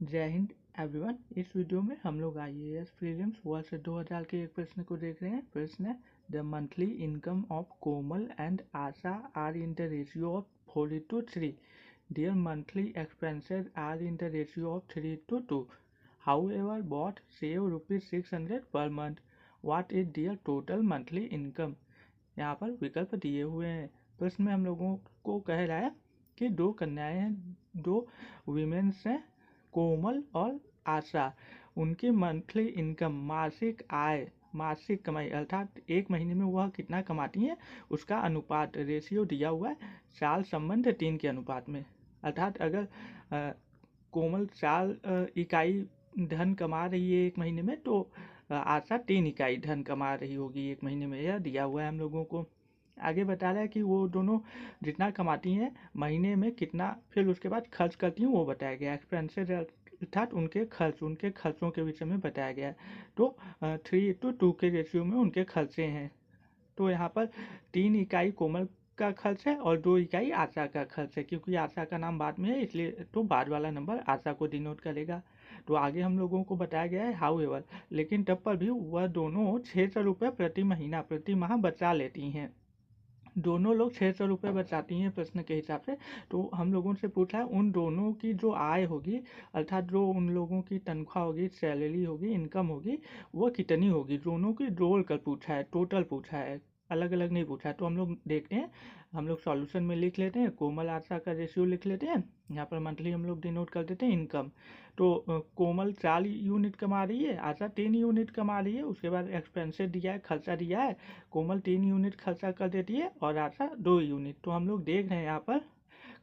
जय हिंद एवरीवन। इस वीडियो में हम लोग IAS प्रीलिम्स वर्ष 2000 के एक प्रश्न को देख रहे हैं। प्रश्न है the monthly income of Komal and Asha are in the ratio of 4:3। Their monthly expenses are in the ratio of 3:2। However both save ₹600 per month. What is their total monthly income. यहाँ पर विकल्प दिए हुए हैं। प्रश्न में हम लोगों को कह रहा है कि दो कन्याएं हैं, दो वीमेन्स हैं, कोमल और आशा। उनकी मंथली इनकम मासिक आय, मासिक कमाई अर्थात एक महीने में वह कितना कमाती हैं उसका अनुपात रेशियो दिया हुआ है साल संबंध 3 के अनुपात में। अर्थात अगर कोमल 4 इकाई धन कमा रही है एक महीने में तो आशा 3 इकाई धन कमा रही होगी एक महीने में। यह दिया हुआ है हम लोगों को। आगे बता रहा है कि वो दोनों जितना कमाती हैं महीने में कितना फिर उसके बाद खर्च करती हैं वो बताया गया। एक्सपेंसेस अर्थात उनके खर्चों के विषय में बताया गया है। तो 3:2 के रेशियो में उनके खर्चे हैं। तो यहाँ पर 3 इकाई कोमल का खर्च है और 2 इकाई आशा का खर्च है। क्योंकि आशा का नाम बाद में है इसलिए तो बाद वाला नंबर आशा को डिनोट करेगा। तो आगे हम लोगों को बताया गया है हाउएवर, लेकिन तब पर भी वह दोनों 600 रुपये प्रति माह बचा लेती हैं। दोनों लोग 600 रुपये बचाती हैं प्रश्न के हिसाब से। तो हम लोगों से पूछा है उन दोनों की जो आय होगी अर्थात जो उन लोगों की तनख्वाह होगी, सैलरी होगी, इनकम होगी, वो कितनी होगी। दोनों की जोड़ कर पूछा है, टोटल पूछा है, अलग अलग नहीं पूछा है। तो हम लोग देखते हैं, हम लोग सॉल्यूशन में लिख लेते हैं। कोमल आशा का रेशियो लिख लेते हैं। यहाँ पर मंथली हम लोग डिनोट कर देते हैं इनकम। तो कोमल 4 यूनिट कमा रही है, आशा 3 यूनिट कमा रही है। उसके बाद एक्सपेंसेस दिया है, खर्चा दिया है। कोमल 3 यूनिट खर्चा कर देती है और आशा 2 यूनिट। तो हम लोग देख रहे हैं यहाँ पर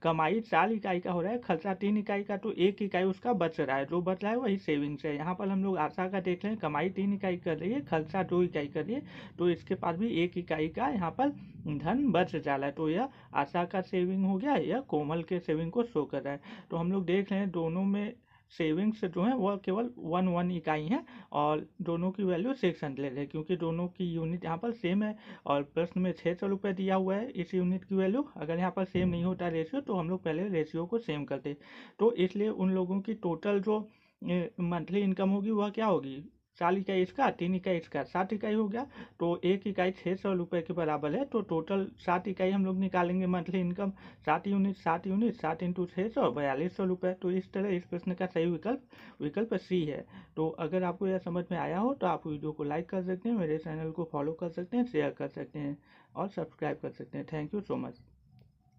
कमाई 4 इकाई का हो रहा है, खर्चा 3 इकाई का, तो 1 इकाई उसका बच रहा है। जो बच रहा है वही सेविंग्स है। यहाँ पर हम लोग आशा का देख रहे हैं, कमाई 3 इकाई कर रही है, खर्चा 2 इकाई कर रही है, तो इसके पास भी 1 इकाई का यहाँ पर धन बच जा रहा है। तो यह आशा का सेविंग हो गया, यह कोमल के सेविंग को शो कर रहा है। तो हम लोग देख रहे हैं दोनों में सेविंग्स जो है वह केवल 1 इकाई है और दोनों की वैल्यू 600 है क्योंकि दोनों की यूनिट यहाँ पर सेम है और प्रश्न में 600 रुपये दिया हुआ है इस यूनिट की वैल्यू। अगर यहाँ पर सेम नहीं होता रेशियो तो हम लोग पहले रेशियो को सेम करते। तो इसलिए उन लोगों की टोटल जो मंथली इनकम होगी वह क्या होगी, 4 इकाई इसका, 3 इकाई इसका, 7 इकाई हो गया। तो 1 इकाई 600 रुपये के बराबर है। तो टोटल 7 इकाई हम लोग निकालेंगे मंथली इनकम। 7 यूनिट 7 इंटू 600 4200 रुपये। तो इस तरह इस प्रश्न का सही विकल्प सी है। तो अगर आपको यह समझ में आया हो तो आप वीडियो को लाइक कर सकते हैं, मेरे चैनल को फॉलो कर सकते हैं, शेयर कर सकते हैं और सब्सक्राइब कर सकते हैं। Thank you so much.